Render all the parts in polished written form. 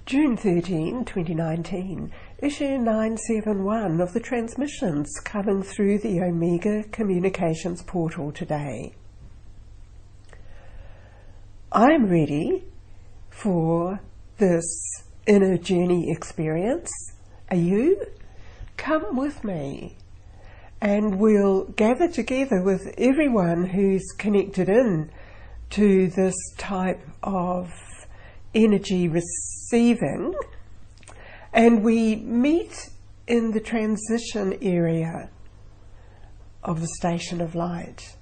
June 13, 2019, issue 971 of the transmissions coming through the Omega Communications portal today. I'm ready for this inner journey experience. Are you? Come with me and we'll gather together with everyone who's connected in to this type of energy receiving, and we meet in the transition area of the station of light.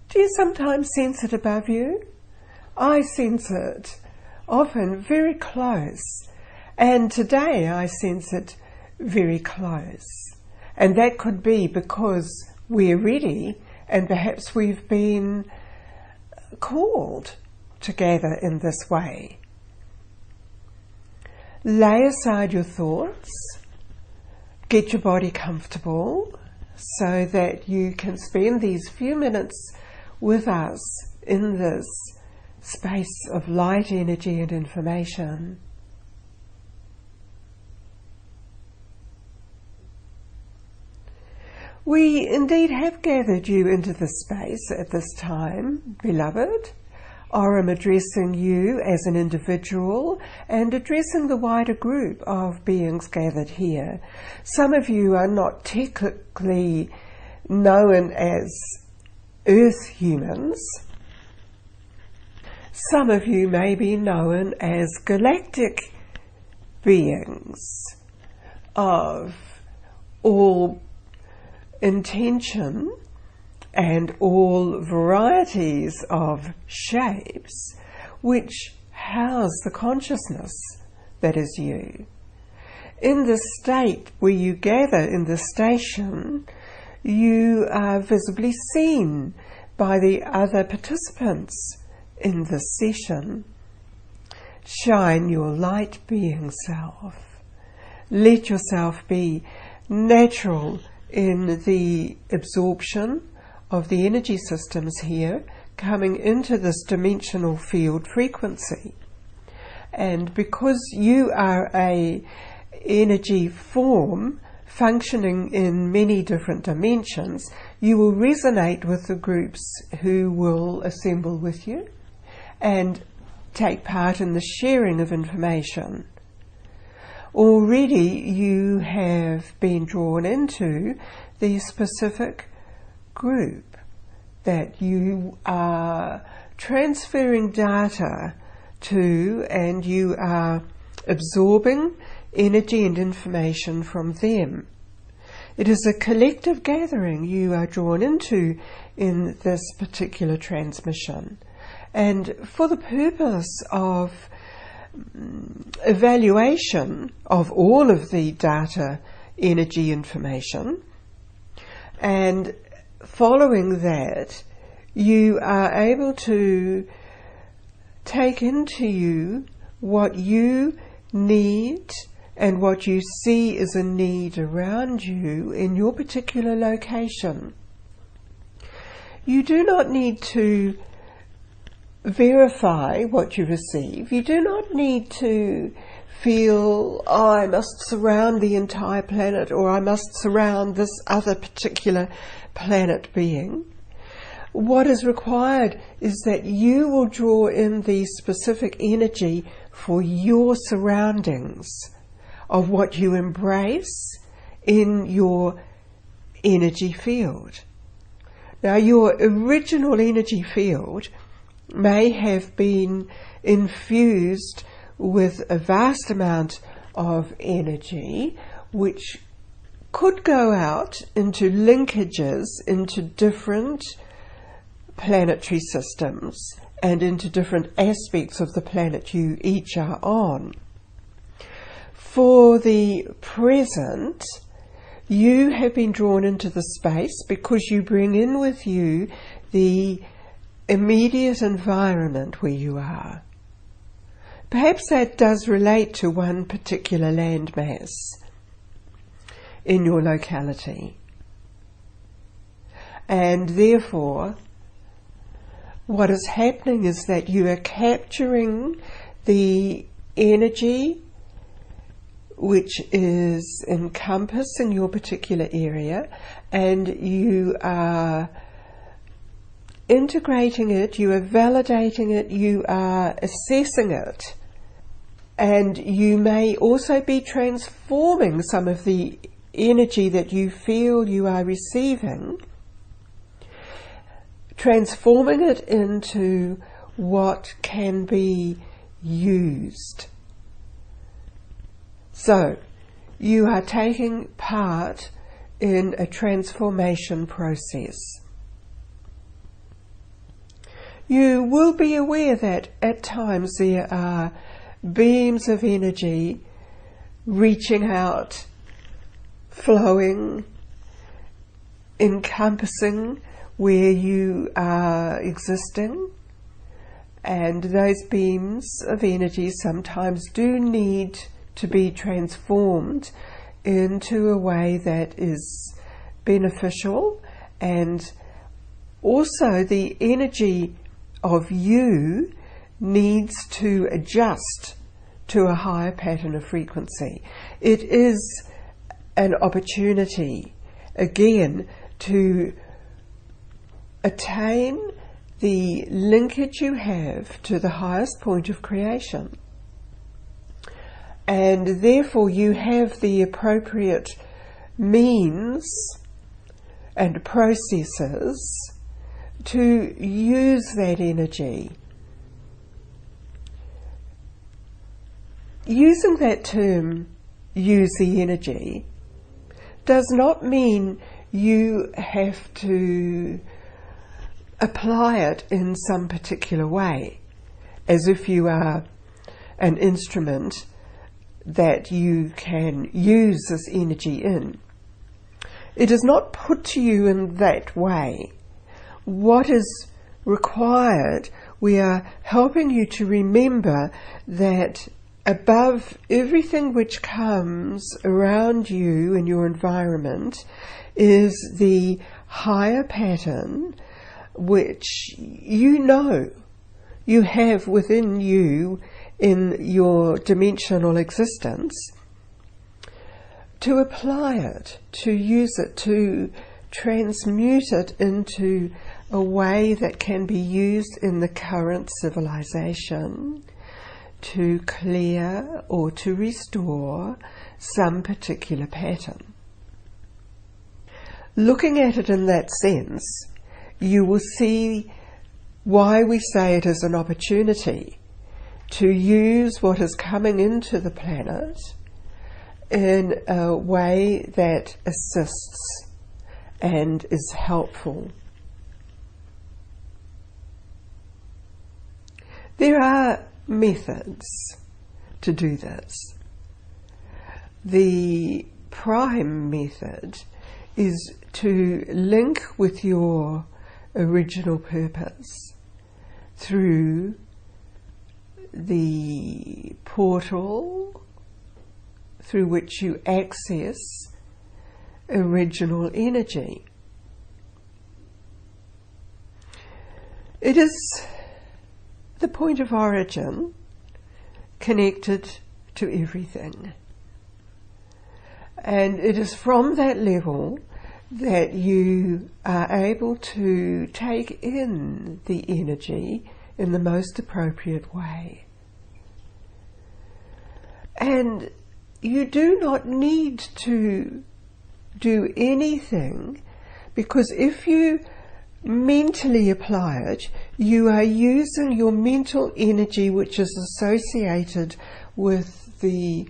Do you sometimes sense it above you? I sense it often very close, and today I sense it very close, and that could be because we're ready and perhaps we've been called to gather in this way. Lay aside your thoughts, get your body comfortable so that you can spend these few minutes with us in this space of light, energy and information. We indeed have gathered you into this space at this time, beloved. I'm addressing you as an individual and addressing the wider group of beings gathered here. Some of you are not technically known as Earth humans. Some of you may be known as galactic beings of all intention and all varieties of shapes which house the consciousness that is you. In the state where you gather in the station, you are visibly seen by the other participants in this session. Shine your light being self. Let yourself be natural in the absorption of the energy systems here coming into this dimensional field frequency. And because you are a energy form functioning in many different dimensions, you will resonate with the groups who will assemble with you and take part in the sharing of information. Already you have been drawn into the specific group that you are transferring data to, and you are absorbing energy and information from them. It is a collective gathering you are drawn into in this particular transmission, and for the purpose of evaluation of all of the data, energy, information, and following that, you are able to take into you what you need and what you see as a need around you in your particular location. You do not need to verify what you receive. You do not need to feel, oh, I must surround the entire planet, or I must surround this other particular planet being. What is required is that you will draw in the specific energy for your surroundings of what you embrace in your energy field. Now, your original energy field may have been infused with a vast amount of energy which could go out into linkages into different planetary systems and into different aspects of the planet you each are on. For the present, you have been drawn into the space because you bring in with you the immediate environment where you are. Perhaps that does relate to one particular landmass in your locality. And therefore, what is happening is that you are capturing the energy which is encompassing your particular area, and you are integrating it, you are validating it, you are assessing it, and you may also be transforming some of the energy that you feel you are receiving, transforming it into what can be used. So, you are taking part in a transformation process. You will be aware that at times there are beams of energy reaching out, flowing, encompassing where you are existing, and those beams of energy sometimes do need to be transformed into a way that is beneficial, and also the energy of you needs to adjust to a higher pattern of frequency. It is an opportunity, again, to attain the linkage you have to the highest point of creation. And therefore you have the appropriate means and processes to use that energy. Using that term, use the energy, does not mean you have to apply it in some particular way, as if you are an instrument that you can use this energy in. It is not put to you in that way. What is required, we are helping you to remember that above everything which comes around you in your environment is the higher pattern which you know you have within you in your dimensional existence, to apply it, to use it, to transmute it into a way that can be used in the current civilization to clear or to restore some particular pattern. Looking at it in that sense, you will see why we say it is an opportunity to use what is coming into the planet in a way that assists and is helpful. There are methods to do this. The prime method is to link with your original purpose through the portal through which you access original energy. It is the point of origin connected to everything. And it is from that level that you are able to take in the energy in the most appropriate way. And you do not need to do anything, because if you mentally apply it, you are using your mental energy, which is associated with the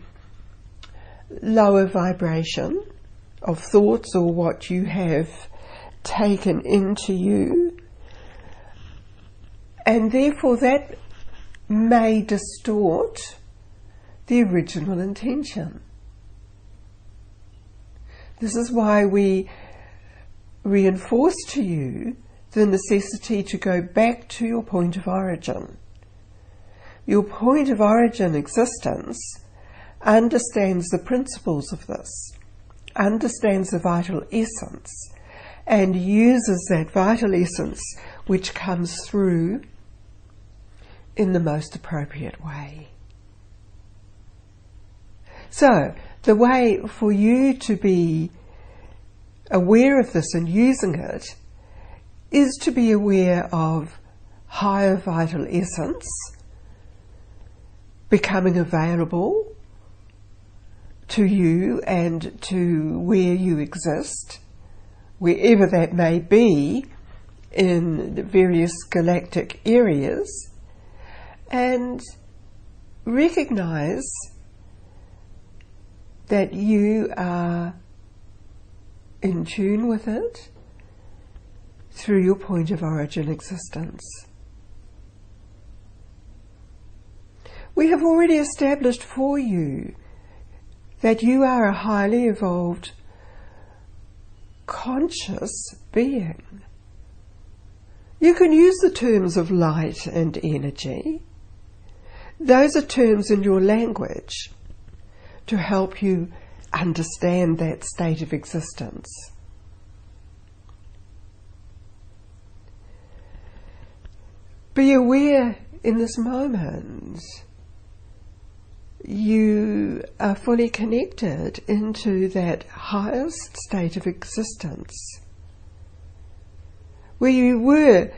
lower vibration of thoughts or what you have taken into you, and therefore that may distort the original intention. This is why we reinforce to you the necessity to go back to your point of origin. Your point of origin existence understands the principles of this, understands the vital essence, and uses that vital essence which comes through in the most appropriate way. So the way for you to be aware of this and using it is to be aware of higher vital essence becoming available to you and to where you exist, wherever that may be in the various galactic areas, and recognize that you are in tune with it through your point of origin existence. We have already established for you that you are a highly evolved, conscious being. You can use the terms of light and energy. Those are terms in your language to help you understand that state of existence. Be aware in this moment you are fully connected into that highest state of existence, where you were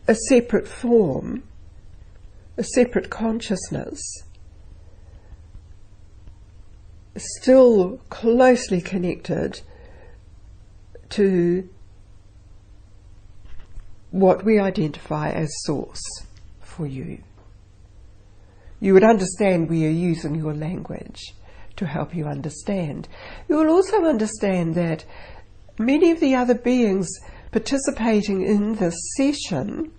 a separate form, a separate consciousness, still closely connected to what we identify as source for you. You would understand we are using your language to help you understand. You will also understand that many of the other beings participating in this session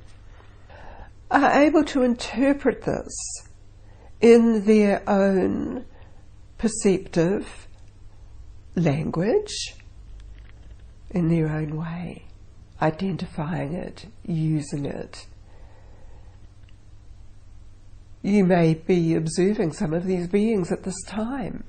are able to interpret this in their own perceptive language, in their own way, identifying it, using it. You may be observing some of these beings at this time,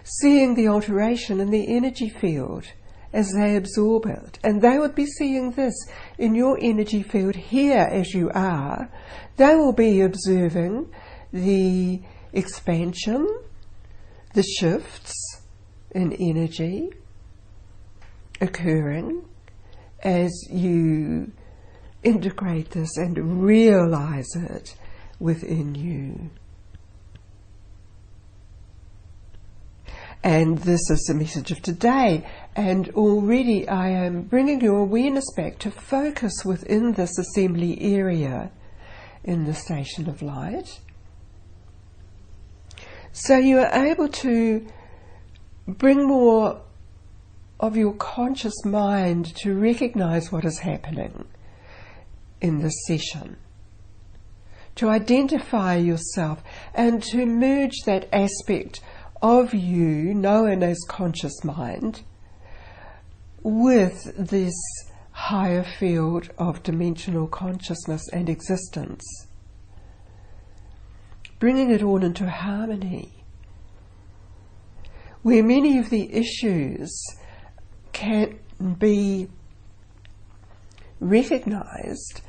seeing the alteration in the energy field as they absorb it, and they would be seeing this in your energy field here as you are. They will be observing the expansion, the shifts in energy occurring as you integrate this and realize it within you. And this is the message of today, and already I am bringing your awareness back to focus within this assembly area in the station of light, so you are able to bring more of your conscious mind to recognize what is happening in this session, to identify yourself and to merge that aspect of you known as conscious mind with this higher field of dimensional consciousness and existence, bringing it all into harmony, where many of the issues can be recognized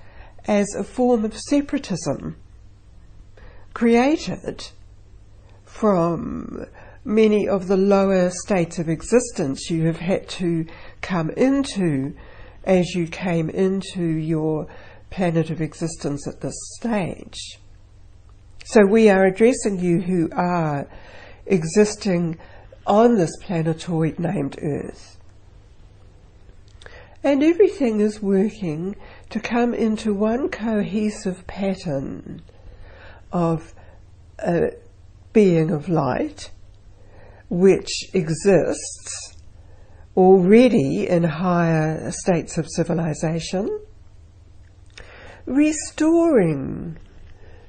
as a form of separatism created from many of the lower states of existence you have had to come into as you came into your planet of existence at this stage. So we are addressing you who are existing on this planetoid named Earth. And everything is working to come into one cohesive pattern of a being of light which exists already in higher states of civilization, restoring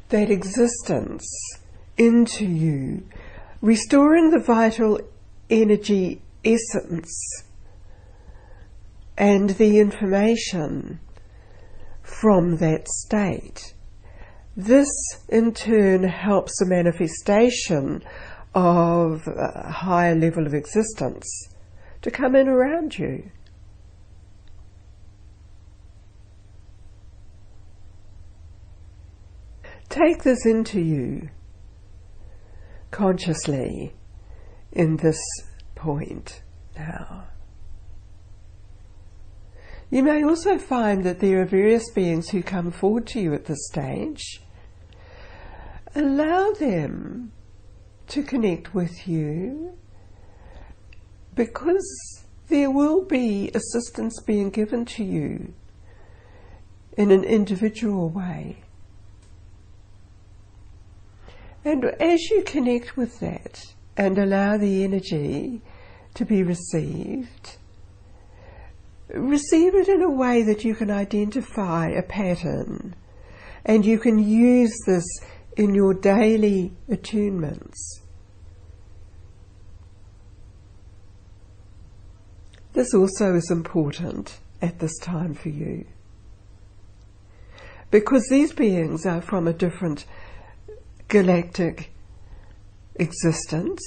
that existence into you, restoring the vital energy essence and the information from that state. This in turn helps the manifestation of a higher level of existence to come in around you. Take this into you. consciously in this point now. You may also find that there are various beings who come forward to you at this stage. Allow them to connect with you, because there will be assistance being given to you in an individual way. And as you connect with that and allow the energy to be received, receive it in a way that you can identify a pattern, and you can use this in your daily attunements. This also is important at this time for you, because these beings are from a different galactic existence,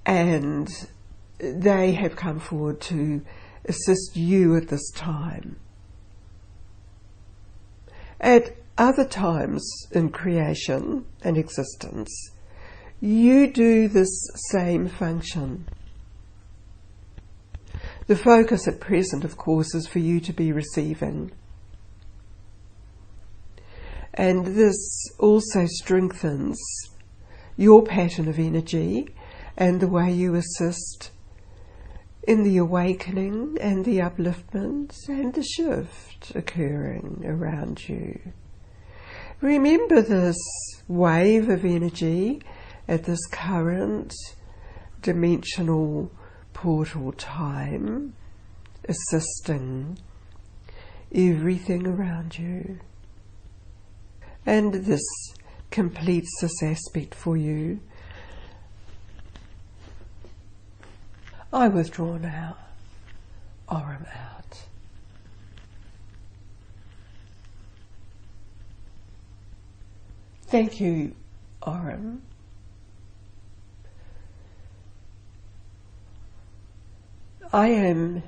and they have come forward to assist you at this time. At other times in creation and existence, you do this same function. The focus at present, of course, is for you to be receiving. And this also strengthens your pattern of energy and the way you assist in the awakening and the upliftment and the shift occurring around you. Remember this wave of energy at this current dimensional portal time, assisting everything around you. And this completes this aspect for you. I withdraw now, Aurum out. Thank you, Aurum. I am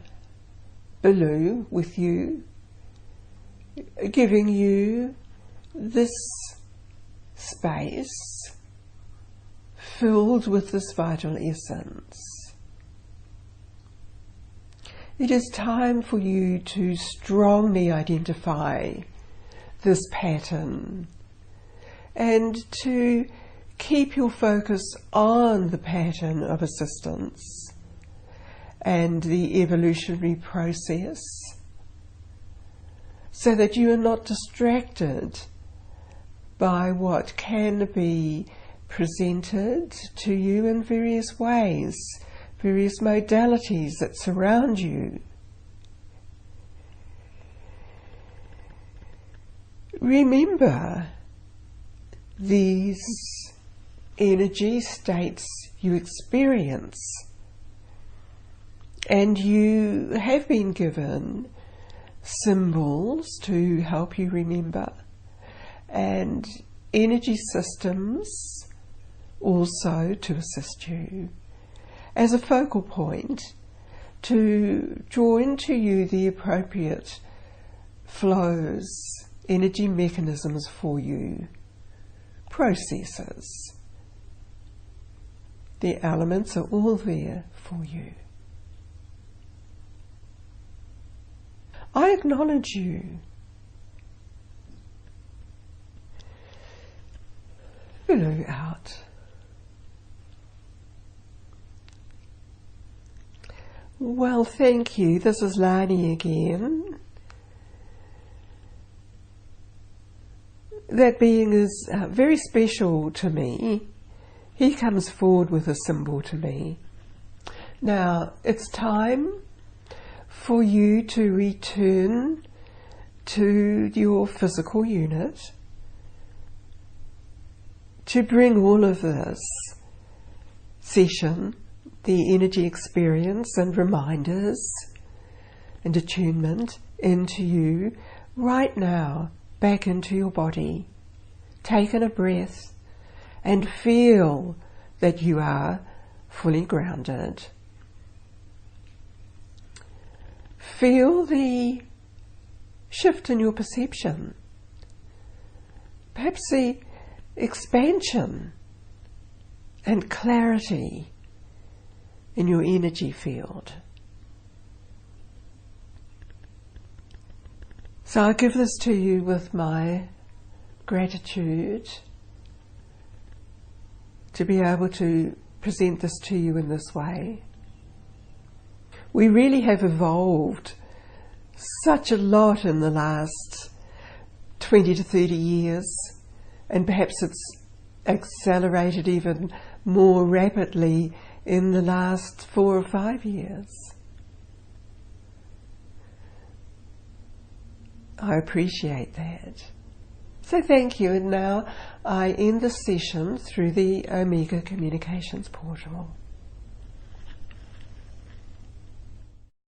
below with you, giving you this space filled with this vital essence. It is time for you to strongly identify this pattern and to keep your focus on the pattern of assistance and the evolutionary process, so that you are not distracted by what can be presented to you in various ways, various modalities that surround you. Remember these energy states you experience, and you have been given symbols to help you remember, and energy systems also to assist you as a focal point to draw into you the appropriate flows, energy mechanisms for you, processes. The elements are all there for you. I acknowledge you. Below out. Well, thank you. This is Lani again. That being is very special to me. He comes forward with a symbol to me. Now, it's time for you to return to your physical unit, to bring all of this session, the energy experience and reminders and attunement into you right now, back into your body. Take in a breath and feel that you are fully grounded. Feel the shift in your perception, perhaps the expansion and clarity in your energy field. So I give this to you with my gratitude to be able to present this to you in this way. We really have evolved such a lot in the last 20 to 30 years, and perhaps it's accelerated even more rapidly in the last 4 or 5 years. I appreciate that. So thank you, and now I end the session through the Omega Communications portal.